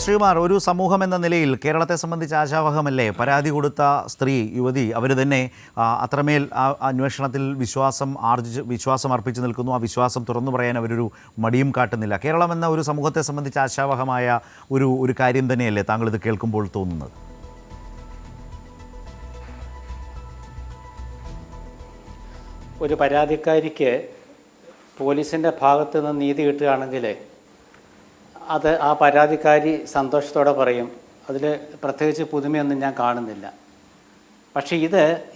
ശ്രീകുമാർ, ഒരു സമൂഹം എന്ന നിലയിൽ കേരളത്തെ സംബന്ധിച്ച് ആശാവഹമല്ലേ പരാതി കൊടുത്ത സ്ത്രീ യുവതി അവർ തന്നെ അത്രമേൽ അന്വേഷണത്തിൽ വിശ്വാസം അർപ്പിച്ച് നിൽക്കുന്നു. ആ വിശ്വാസം തുറന്നു പറയാൻ അവരൊരു മടിയും കാട്ടുന്നില്ല. കേരളം എന്ന ഒരു സമൂഹത്തെ സംബന്ധിച്ച് ആശാവഹമായ ഒരു കാര്യം തന്നെയല്ലേ താങ്കൾ ഇത് കേൾക്കുമ്പോൾ തോന്നുന്നത്? ഒരു പരാതിക്കാരിക്ക് പോലീസിൻ്റെ ഭാഗത്തു നിന്ന് നീതി കിട്ടുകയാണെങ്കിൽ അത് ആ പരാതിക്കാരി സന്തോഷത്തോടെ പറയും. അതിൽ പ്രത്യേകിച്ച് പുതുമയൊന്നും ഞാൻ കാണുന്നില്ല. പക്ഷേ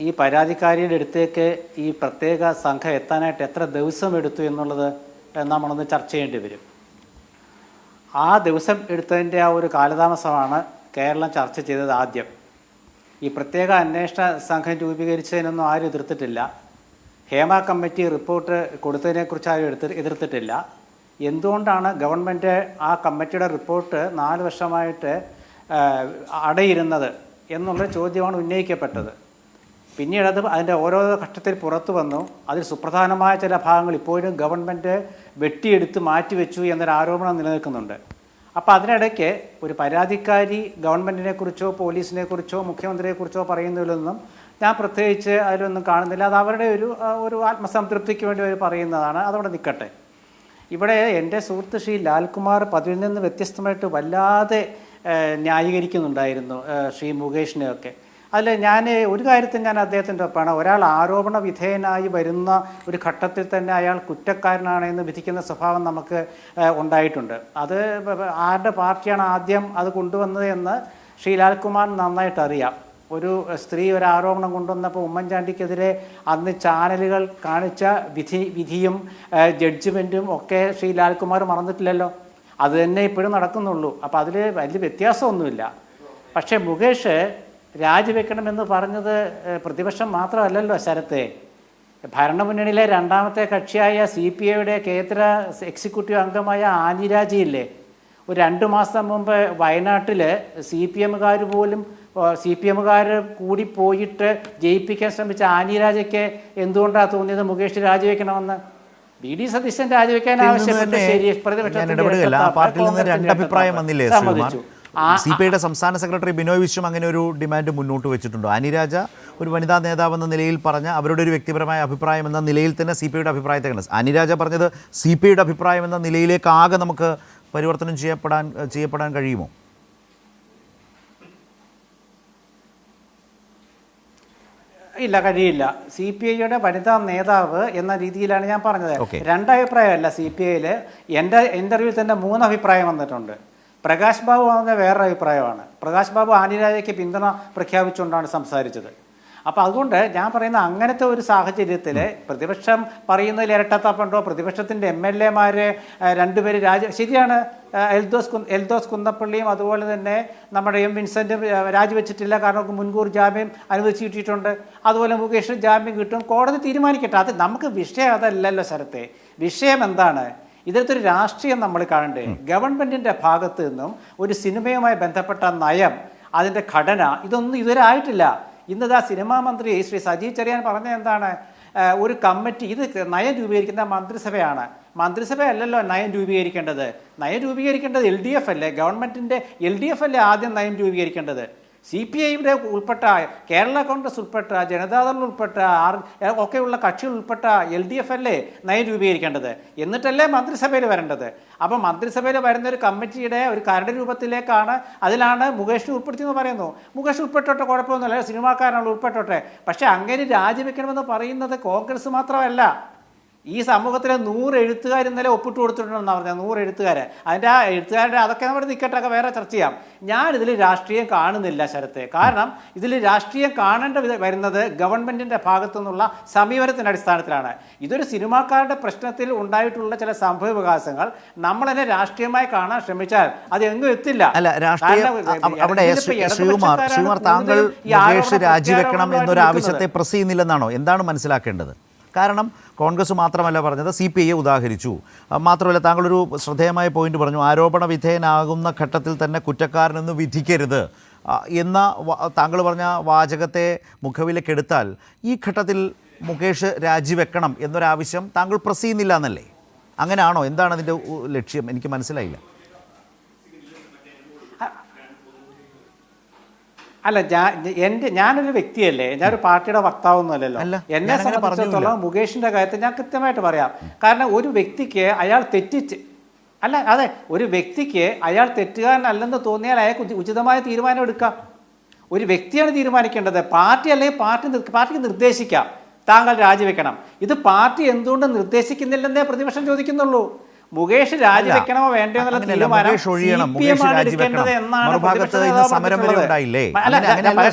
ഈ പരാതിക്കാരിയുടെ അടുത്തേക്ക് ഈ പ്രത്യേക സംഘം എത്താനായിട്ട് എത്ര ദിവസം എടുത്തു എന്നുള്ളത് നമ്മളൊന്ന് ചർച്ച ചെയ്യേണ്ടി വരും. ആ ദിവസം എടുത്തതിൻ്റെ ആ ഒരു കാലതാമസമാണ് കേരളം ചർച്ച ചെയ്തത്. ആദ്യം ഈ പ്രത്യേക അന്വേഷണ സംഘം രൂപീകരിച്ചതിനൊന്നും ആരും എതിർത്തിട്ടില്ല. ഹേമ കമ്മിറ്റി റിപ്പോർട്ട് കൊടുത്തതിനെക്കുറിച്ച് ആരും എതിർത്തിട്ടില്ല. എന്തുകൊണ്ടാണ് ഗവൺമെൻറ് ആ കമ്മിറ്റിയുടെ റിപ്പോർട്ട് 4 വർഷമായിട്ട് അടയിരുന്നത് എന്നുള്ള ചോദ്യമാണ് ഉന്നയിക്കപ്പെട്ടത്. പിന്നീട് അതിൻ്റെ ഓരോ ഘട്ടത്തിൽ പുറത്തു വന്നു. അതിൽ സുപ്രധാനമായ ചില ഭാഗങ്ങൾ ഇപ്പോഴും ഗവൺമെൻറ് വെട്ടിയെടുത്ത് മാറ്റിവെച്ചു എന്നൊരു ആരോപണം നിലനിൽക്കുന്നുണ്ട്. അപ്പോൾ അതിനിടയ്ക്ക് ഒരു പരാതിക്കാരി ഗവൺമെൻറ്റിനെക്കുറിച്ചോ പോലീസിനെക്കുറിച്ചോ മുഖ്യമന്ത്രിയെക്കുറിച്ചോ പറയുന്നതിലൊന്നും ഞാൻ പ്രത്യേകിച്ച് അതിലൊന്നും കാണുന്നില്ല. അത് അവരുടെ ഒരു ആത്മസംതൃപ്തിക്ക് വേണ്ടി അവർ പറയുന്നതാണ്. അതവിടെ നിൽക്കട്ടെ. ഇവിടെ എൻ്റെ സുഹൃത്ത് ശ്രീ ലാൽകുമാർ പതിവിൽ നിന്ന് വ്യത്യസ്തമായിട്ട് വല്ലാതെ ന്യായീകരിക്കുന്നുണ്ടായിരുന്നു ശ്രീ മുകേഷിനെയൊക്കെ. അതിൽ ഒരു കാര്യത്തിൽ ഞാൻ അദ്ദേഹത്തിൻ്റെ ഒപ്പമാണ്. ഒരാൾ ആരോപണ വിധേയനായി വരുന്ന ഒരു ഘട്ടത്തിൽ തന്നെ അയാൾ കുറ്റക്കാരനാണ് എന്ന് വിധിക്കുന്ന സ്വഭാവം നമുക്ക് ഉണ്ടായിട്ടുണ്ട്. അത് ആരുടെ പാർട്ടിയാണ് ആദ്യം അത് കൊണ്ടുവന്നത് എന്ന് ശ്രീ ലാൽകുമാർ നന്നായിട്ട് അറിയാം. ഒരു സ്ത്രീ ഒരു ആരോപണം കൊണ്ടുവന്നപ്പോൾ ഉമ്മൻചാണ്ടിക്കെതിരെ അന്ന് ചാനലുകൾ കാണിച്ച വിധിയും ജഡ്ജ്മെൻറ്റും ഒക്കെ ശ്രീ ലാൽകുമാർ മറന്നിട്ടില്ലല്ലോ. അത് തന്നെ ഇപ്പോഴും നടക്കുന്നുള്ളൂ. അപ്പോൾ അതിൽ വലിയ വ്യത്യാസമൊന്നുമില്ല. പക്ഷേ മുകേഷ് രാജിവെക്കണമെന്ന് പറഞ്ഞത് പ്രതിപക്ഷം മാത്രമല്ലല്ലോ ശരത്തെ. ഭരണമുന്നണിയിലെ രണ്ടാമത്തെ കക്ഷിയായ CPIയുടെ കേന്ദ്ര എക്സിക്യൂട്ടീവ് അംഗമായ ആനി രാജയില്ലേ, ഒരു 2 മാസം മുമ്പ് വയനാട്ടിൽ CPMകാർ പോലും CPMകാർ കൂടി പോയിട്ട് ജയിപ്പിക്കാൻ ശ്രമിച്ച ആനി രാജയ്ക്ക് എന്തുകൊണ്ടാണ് തോന്നിയത് മുകേഷ് രാജിവെക്കണമെന്ന്? VD സതീശൻ രാജിവെക്കാൻ ആവശ്യപ്പെട്ടു. ശരി, സമ്മതിച്ചു. CPIയുടെ സംസ്ഥാന സെക്രട്ടറി ബിനോയ് വിശ്വം അങ്ങനെ ഒരു ഡിമാൻഡ് മുന്നോട്ട് വെച്ചിട്ടുണ്ടോ? ആനി രാജ ഒരു വനിതാ നേതാവെന്ന നിലയിൽ പറഞ്ഞ അവരുടെ ഒരു വ്യക്തിപരമായ അഭിപ്രായം എന്ന നിലയിൽ തന്നെ CPIയുടെ അഭിപ്രായത്തെ ആനി രാജ പറഞ്ഞത് CPIയുടെ അഭിപ്രായം എന്ന നിലയിലേക്ക് ആകെ നമുക്ക് പരിവർത്തനം ചെയ്യപ്പെടാൻ കഴിയുമോ? ഇല്ല, കഴിയില്ല. CPIയുടെ വനിതാ നേതാവ് എന്ന രീതിയിലാണ് ഞാൻ പറഞ്ഞത്. 2 അഭിപ്രായമല്ല. CPIയിൽ എൻ്റെ ഇൻ്റർവ്യൂവിൽ തന്നെ 3 അഭിപ്രായം വന്നിട്ടുണ്ട്. പ്രകാശ് ബാബു പറഞ്ഞ വേറൊരു അഭിപ്രായമാണ്. പ്രകാശ് ബാബു ആനി രാജയ്ക്ക് പിന്തുണ പ്രഖ്യാപിച്ചുകൊണ്ടാണ് സംസാരിച്ചത്. അപ്പോൾ അതുകൊണ്ട് ഞാൻ പറയുന്ന അങ്ങനത്തെ ഒരു സാഹചര്യത്തിൽ പ്രതിപക്ഷം പറയുന്നതിൽ ഇരട്ടത്താപ്പുണ്ടോ? പ്രതിപക്ഷത്തിൻ്റെ MLAമാർ 2 പേര് ശരിയാണ്. എൽദോസ് കുന്നപ്പള്ളിയും അതുപോലെ തന്നെ നമ്മുടെ വിൻസെൻറ്റും രാജിവെച്ചിട്ടില്ല. കാരണം മുൻകൂർ ജാമ്യം അനുവദിച്ച് കിട്ടിയിട്ടുണ്ട്. അതുപോലെ മുകേഷ് ജാമ്യം കിട്ടും. കോടതി തീരുമാനിക്കട്ടെ. അത് നമുക്ക് വിഷയം അതല്ലല്ലോ ശരത്തെ. വിഷയം എന്താണ്? ഇതിലത്തൊരു രാഷ്ട്രീയം നമ്മൾ കാണണ്ടേ? ഗവൺമെൻറ്റിൻ്റെ ഭാഗത്തു നിന്നും ഒരു സിനിമയുമായി ബന്ധപ്പെട്ട നയം, അതിൻ്റെ ഘടന, ഇതൊന്നും ഇതുവരെ ആയിട്ടില്ല. ഇന്നതാ സിനിമാ മന്ത്രി ശ്രീ സജി ചെറിയാൻ പറഞ്ഞ എന്താണ്? ഒരു കമ്മിറ്റി, ഇത് നയം രൂപീകരിക്കുന്ന മന്ത്രിസഭയാണ്. മന്ത്രിസഭയല്ലല്ലോ നയം രൂപീകരിക്കേണ്ടത്. നയം രൂപീകരിക്കേണ്ടത് LDF അല്ലേ? ഗവൺമെൻറ്റിൻ്റെ LDF അല്ലേ ആദ്യം നയം രൂപീകരിക്കേണ്ടത്? CPIയുടെ ഉൾപ്പെട്ട, കേരള കോൺഗ്രസ് ഉൾപ്പെട്ട, ജനതാദൾ ഉൾപ്പെട്ട ഒക്കെയുള്ള കക്ഷികൾ ഉൾപ്പെട്ട LDF അല്ലേ നയം രൂപീകരിക്കേണ്ടത്? എന്നിട്ടല്ലേ മന്ത്രിസഭയിൽ വരേണ്ടത്. അപ്പോൾ മന്ത്രിസഭയിൽ വരുന്ന ഒരു കമ്മിറ്റിയുടെ ഒരു കരട് രൂപത്തിലേക്കാണ്, അതിലാണ് മുകേഷിനെ ഉൾപ്പെടുത്തിയെന്ന് പറയുന്നു. മുകേഷ് ഉൾപ്പെട്ടോട്ടെ, കുഴപ്പമൊന്നുമില്ല, സിനിമാക്കാരാണ് ഉൾപ്പെട്ടോട്ടെ. പക്ഷേ അങ്ങനെ രാജിവെക്കണമെന്ന് പറയുന്നത് കോൺഗ്രസ് മാത്രമല്ല. ഈ സമൂഹത്തിലെ 100 എഴുത്തുകാർ ഇന്നലെ ഒപ്പിട്ട് കൊടുത്തിട്ടുണ്ടെന്നാണ് പറഞ്ഞത്. 100 എഴുത്തുകാർ. അതിൻ്റെ ആ എഴുത്തുകാരുടെ അതൊക്കെ നമ്മുടെ നിൽക്കട്ടൊക്കെ വേറെ ചർച്ച ചെയ്യാം. ഞാനിതിൽ രാഷ്ട്രീയം കാണുന്നില്ല ശരത്തെ. കാരണം ഇതിൽ രാഷ്ട്രീയം കാണേണ്ട വരുന്നത് ഗവൺമെൻറ്റിൻ്റെ ഭാഗത്തു നിന്നുള്ള സമീപനത്തിൻ്റെ അടിസ്ഥാനത്തിലാണ്. ഇതൊരു സിനിമാക്കാരുടെ പ്രശ്നത്തിൽ ഉണ്ടായിട്ടുള്ള ചില സംഭവ വികാസങ്ങൾ നമ്മൾ തന്നെ രാഷ്ട്രീയമായി കാണാൻ ശ്രമിച്ചാൽ അത് എങ്ങും എത്തില്ല. താങ്കൾ മുകേഷ് രാജിവെക്കണം എന്നൊരു ആവശ്യത്തെ പ്രസ് ചെയ്യുന്നില്ലെന്നാണോ? എന്താണ് മനസ്സിലാക്കേണ്ടത്? കാരണം കോൺഗ്രസ് മാത്രമല്ല പറഞ്ഞത്, CPIയെ ഉദാഹരിച്ചു. മാത്രമല്ല താങ്കളൊരു ശ്രദ്ധേയമായ പോയിന്റ് പറഞ്ഞു, ആരോപണ വിധേയനാകുന്ന ഘട്ടത്തിൽ തന്നെ കുറ്റക്കാരനെന്ന് വിധിക്കരുത് എന്ന താങ്കൾ പറഞ്ഞ വാചകത്തെ മുഖവിലക്കെടുത്താൽ ഈ ഘട്ടത്തിൽ മുകേഷ് രാജിവെക്കണം എന്നൊരാവശ്യം താങ്കൾ പ്രസ് ചെയ്യുന്നില്ല എന്നല്ലേ? അങ്ങനെയാണോ? എന്താണ് അതിൻ്റെ ലക്ഷ്യം? എനിക്ക് മനസ്സിലായില്ല. അല്ല, ഞാനൊരു വ്യക്തിയല്ലേ, ഞാനൊരു പാർട്ടിയുടെ വക്താവൊന്നുമല്ലല്ലോ. എന്നെ സംബന്ധിച്ചിടത്തോളം മുകേഷിന്റെ കാര്യത്തിൽ ഞാൻ കൃത്യമായിട്ട് പറയാം. കാരണം ഒരു വ്യക്തിക്ക് അയാൾ തെറ്റിച്ച് അതെ, ഒരു വ്യക്തിക്ക് അയാൾ തെറ്റുകാരനല്ലെന്ന് തോന്നിയാൽ അയാൾക്ക് ഉചിതമായ തീരുമാനം എടുക്കാം. ഒരു വ്യക്തിയാണ് തീരുമാനിക്കേണ്ടത്. പാർട്ടി അല്ലെങ്കിൽ പാർട്ടിക്ക് നിർദ്ദേശിക്കാം താങ്കൾ രാജിവെക്കണം. ഇത് പാർട്ടി എന്തുകൊണ്ട് നിർദ്ദേശിക്കുന്നില്ലെന്നേ പ്രതിപക്ഷം ചോദിക്കുന്നുള്ളൂ. മുകേഷ് രാജിവെക്കണമോ വേണ്ടയോ എന്നുള്ള തീരുമാനം എടുക്കേണ്ടത് എന്നാണ്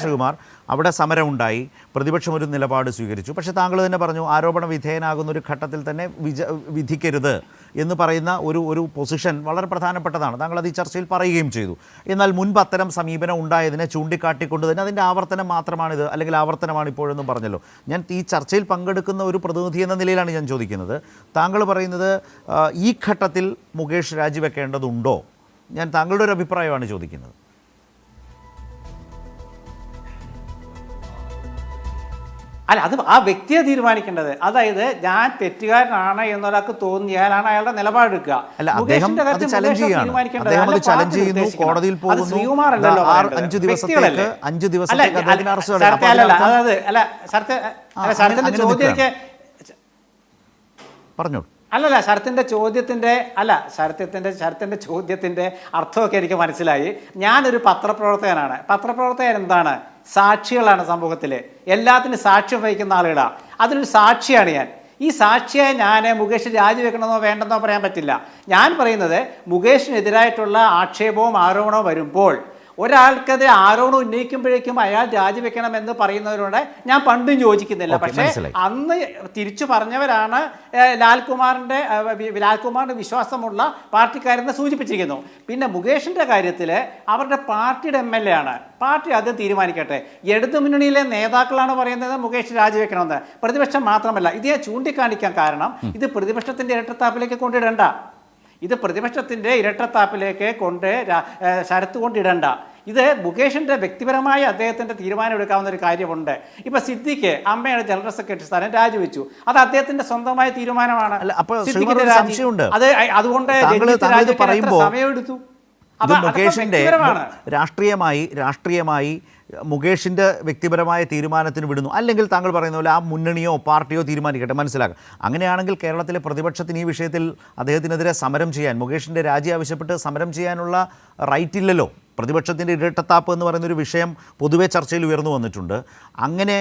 ശ്രീകുമാർ. അവിടെ സമരം ഉണ്ടായി, പ്രതിപക്ഷം ഒരു നിലപാട് സ്വീകരിച്ചു. പക്ഷേ താങ്കൾ തന്നെ പറഞ്ഞു ആരോപണ വിധേയനാകുന്ന ഒരു ഘട്ടത്തിൽ തന്നെ വിധിക്കരുത് എന്ന് പറയുന്ന ഒരു പൊസിഷൻ വളരെ പ്രധാനപ്പെട്ടതാണ്. താങ്കൾ അത് ഈ ചർച്ചയിൽ പറയുകയും ചെയ്തു. എന്നാൽ മുൻപ് അത്തരം സമീപനം ഉണ്ടായതിനെ ചൂണ്ടിക്കാട്ടിക്കൊണ്ട് തന്നെ അതിൻ്റെ ആവർത്തനം മാത്രമാണിത്, അല്ലെങ്കിൽ ആവർത്തനമാണ് ഇപ്പോഴെന്നും പറഞ്ഞല്ലോ. ഞാൻ ഈ ചർച്ചയിൽ പങ്കെടുക്കുന്ന ഒരു പ്രതിനിധി എന്ന നിലയിലാണ് ഞാൻ ചോദിക്കുന്നത്. താങ്കൾ പറയുന്നത് ഈ ഘട്ടത്തിൽ മുകേഷ് രാജിവെക്കേണ്ടതുണ്ടോ? ഞാൻ താങ്കളുടെ ഒരു അഭിപ്രായമാണ് ചോദിക്കുന്നത്. അല്ല, അത് ആ വ്യക്തിയെ തീരുമാനിക്കേണ്ടത്. അതായത് ഞാൻ തെറ്റുകാരനാണ് എന്നൊരാൾക്ക് തോന്നിയാലാണ് അയാളുടെ നിലപാടെടുക്കുക. പറഞ്ഞോളൂ. അല്ലല്ല, ശരത്തിന്റെ ചോദ്യത്തിന്റെ അർത്ഥമൊക്കെ എനിക്ക് മനസ്സിലായി. ഞാനൊരു പത്രപ്രവർത്തകനാണ്. പത്രപ്രവർത്തകൻ എന്താണ്? സാക്ഷികളാണ് സമൂഹത്തിൽ. എല്ലാത്തിനും സാക്ഷ്യം വഹിക്കുന്ന ആളുകളാണ്. അതിനൊരു സാക്ഷിയാണ് ഞാൻ. ഈ സാക്ഷിയായ ഞാൻ മുകേഷ് രാജിവെക്കണമെന്നോ വേണ്ടെന്നോ പറയാൻ പറ്റില്ല. ഞാൻ പറയുന്നത് മുകേഷിനെതിരായിട്ടുള്ള ആക്ഷേപവും ആരോപണവും വരുമ്പോൾ ഒരാൾക്കത് ആരോപണം ഉന്നയിക്കുമ്പോഴേക്കും അയാൾ രാജിവെക്കണമെന്ന് പറയുന്നവരോട് ഞാൻ പണ്ടും യോജിക്കുന്നില്ല. പക്ഷേ അന്ന് തിരിച്ചു പറഞ്ഞവരാണ് ലാൽകുമാറിന്റെ വിശ്വാസമുള്ള പാർട്ടിക്കാരെന്ന് സൂചിപ്പിച്ചിരിക്കുന്നു. പിന്നെ മുകേഷിന്റെ കാര്യത്തിൽ അവരുടെ പാർട്ടിയുടെ MLA ആണ്. പാർട്ടി അത് തീരുമാനിക്കട്ടെ. ഇടതുമുന്നണിയിലെ നേതാക്കളാണ് പറയുന്നത് മുകേഷ് രാജിവെക്കണമെന്ന്. പ്രതിപക്ഷം മാത്രമല്ല. ഇത് ഞാൻ ചൂണ്ടിക്കാണിക്കാൻ കാരണം ഇത് പ്രതിപക്ഷത്തിന്റെ ഇരട്ടത്താപ്പിലേക്ക് കൊണ്ടിടണ്ട. ഇത് പ്രതിപക്ഷത്തിൻ്റെ ഇരട്ടത്താപ്പിലേക്ക് ശരത്ത് കൊണ്ടിടണ്ട. ഇത് മുകേഷിൻ്റെ വ്യക്തിപരമായ അദ്ദേഹത്തിൻ്റെ തീരുമാനം എടുക്കാവുന്ന ഒരു കാര്യമുണ്ട്. ഇപ്പം സിദ്ദിഖ് അമ്മയുടെ ജനറൽ സെക്രട്ടറി സ്ഥാനം രാജിവെച്ചു. അത് അദ്ദേഹത്തിൻ്റെ സ്വന്തമായ തീരുമാനമാണ്. അത് അതുകൊണ്ട് സമയമെടുത്തു. മുകേഷിന്റെ രാഷ്ട്രീയമായി മുകേഷിൻ്റെ വ്യക്തിപരമായ തീരുമാനത്തിന് വിടുന്നു, അല്ലെങ്കിൽ താങ്കൾ പറയുന്ന പോലെ ആ മുന്നണിയോ പാർട്ടിയോ തീരുമാനിക്കട്ടെ, മനസ്സിലാക്കാം. അങ്ങനെയാണെങ്കിൽ കേരളത്തിലെ പ്രതിപക്ഷത്തിന് ഈ വിഷയത്തിൽ അദ്ദേഹത്തിനെതിരെ സമരം ചെയ്യാൻ, മുകേഷിൻ്റെ രാജി ആവശ്യപ്പെട്ട് സമരം ചെയ്യാനുള്ള റൈറ്റ് ഇല്ലല്ലോ. പ്രതിപക്ഷത്തിൻ്റെ ഇരട്ടത്താപ്പ് എന്ന് പറയുന്നൊരു വിഷയം പൊതുവെ ചർച്ചയിൽ ഉയർന്നു വന്നിട്ടുണ്ട്. അങ്ങനെ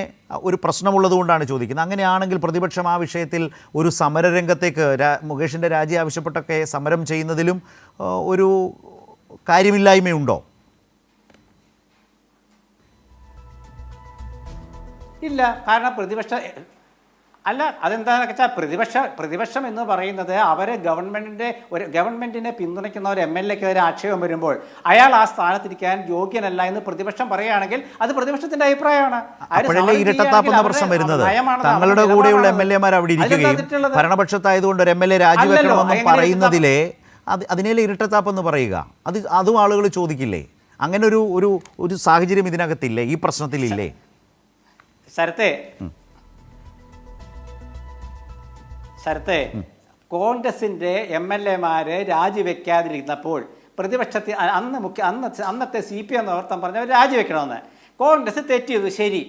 ഒരു പ്രശ്നമുള്ളതുകൊണ്ടാണ് ചോദിക്കുന്നത്. അങ്ങനെയാണെങ്കിൽ പ്രതിപക്ഷം ആ വിഷയത്തിൽ ഒരു സമരരംഗത്തേക്ക് മുകേഷിൻ്റെ രാജി ആവശ്യപ്പെട്ടൊക്കെ സമരം ചെയ്യുന്നതിലും ഒരു കാര്യമില്ലായ്മയുണ്ടോ? ഇല്ല. കാരണം അതെന്താണെന്ന് വെച്ചാൽ പ്രതിപക്ഷം എന്ന് പറയുന്നത് അവരെ ഗവൺമെന്റിനെ പിന്തുണയ്ക്കുന്ന ഒരു MLA-ക്കെതിരെ ആക്ഷേപം വരുമ്പോൾ അയാൾ ആ സ്ഥാനത്തിരിക്കാൻ യോഗ്യനല്ല എന്ന് പ്രതിപക്ഷം പറയുകയാണെങ്കിൽ അത് പ്രതിപക്ഷത്തിന്റെ അഭിപ്രായമാണ്. ഇരട്ടത്താപ്പെന്ന പ്രശ്നം വരുന്നത് തങ്ങളുടെ കൂടെയുള്ള MLA-മാർ അവിടെ ഇരിക്കുകയും ഭരണപക്ഷത്തായതുകൊണ്ട് ഒരു MLA രാജിവെക്കണമെന്നും പറയുന്നതിലെ അതിനേലെ ഇരട്ടത്താപ്പെന്ന് പറയുക, അതും ആളുകൾ ചോദിക്കില്ലേ? അങ്ങനെ ഒരു സാഹചര്യം ഇതിനകത്തില്ലേ? ഈ പ്രശ്നത്തിലില്ലേ? ശരത്തെ കോൺഗ്രസിന്റെ MLA-മാര് രാജിവെക്കാതിരുന്നപ്പോൾ പ്രതിപക്ഷത്തിൽ അന്നത്തെ CPM നേതൃത്വം പറഞ്ഞവർ രാജിവെക്കണമെന്ന്. കോൺഗ്രസ് തെറ്റ് ചെയ്തു, ശരി.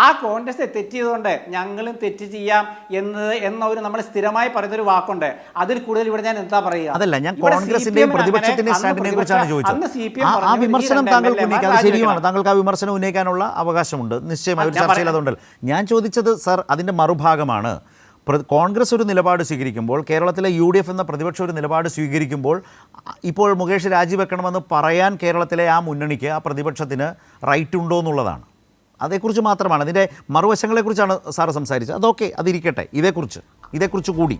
ആ കോൺഗ്രസ് തെറ്റ് ചെയ്തുകൊണ്ട് ഞങ്ങളും തെറ്റ് ചെയ്യാം എന്നൊരു നമ്മൾ സ്ഥിരമായി പറയുന്നൊരു വാക്കുണ്ട്. അതിൽ കൂടുതൽ ഇവിടെ ഞാൻ എന്താ പറയുക? അതല്ല, ഞാൻ കോൺഗ്രസിന്റെയും പ്രതിപക്ഷത്തിന്റെയും സ്റ്റാൻഡിനെ കുറിച്ചാണ് ചോദിച്ചത്. ആ വിമർശനം താങ്കൾക്ക് ഉന്നയിക്കാം, അത് ശരിയാണ്. താങ്കൾക്ക് ആ വിമർശനം ഉന്നയിക്കാനുള്ള അവകാശമുണ്ട് നിശ്ചയമായി, ഒരു ചർച്ചയിൽ അതുണ്ടല്ലോ. ഞാൻ ചോദിച്ചത് സർ അതിൻ്റെ മറുഭാഗമാണ്. കോൺഗ്രസ് ഒരു നിലപാട് സ്വീകരിക്കുമ്പോൾ, കേരളത്തിലെ UDF എന്ന പ്രതിപക്ഷം ഒരു നിലപാട് സ്വീകരിക്കുമ്പോൾ, ഇപ്പോൾ മുകേഷ് രാജിവെക്കണമെന്ന് പറയാൻ കേരളത്തിലെ ആ മുന്നണിക്ക്, ആ പ്രതിപക്ഷത്തിന് റൈറ്റ് ഉണ്ടോ എന്നുള്ളതാണ്. അതേക്കുറിച്ച് മാത്രമാണ്, അതിൻ്റെ മറുവശങ്ങളെക്കുറിച്ചാണ് സാറ് സംസാരിച്ചത്. അതൊക്കെ അതിരിക്കട്ടെ, ഇതേക്കുറിച്ച് കൂടി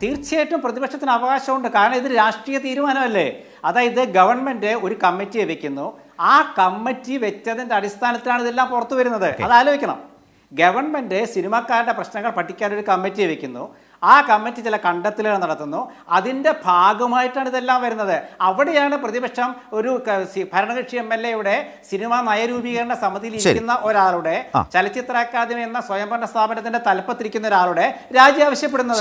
തീർച്ചയായിട്ടും പ്രതിപക്ഷത്തിന് അവകാശമുണ്ട്. കാരണം ഇത് രാഷ്ട്രീയ തീരുമാനമല്ലേ. അതായത് ഗവൺമെന്റ് ഒരു കമ്മിറ്റിയെ വെക്കുന്നു, ആ കമ്മിറ്റി വെച്ചതിൻ്റെ അടിസ്ഥാനത്തിലാണ് ഇതെല്ലാം പുറത്തു വരുന്നത്. അത് ആലോചിക്കണം. ഗവൺമെന്റ് സിനിമാക്കാരുടെ പ്രശ്നങ്ങൾ പഠിക്കാനൊരു കമ്മിറ്റിയെ വെക്കുന്നു, ആ കമ്മിറ്റി ചില കണ്ടെത്തലുകൾ നടത്തുന്നു, അതിൻ്റെ ഭാഗമായിട്ടാണ് ഇതെല്ലാം വരുന്നത്. അവിടെയാണ് പ്രതിപക്ഷം ഒരു ഭരണകക്ഷി MLA-യുടെ സിനിമാ നയരൂപീകരണ സമിതിയിൽ ഇരിക്കുന്ന ഒരാളുടെ, ചലച്ചിത്ര അക്കാദമി എന്ന സ്വയംഭരണ സ്ഥാപനത്തിന്റെ തലപ്പത്തിരിക്കുന്ന ഒരാളുടെ രാജി ആവശ്യപ്പെടുന്നത്.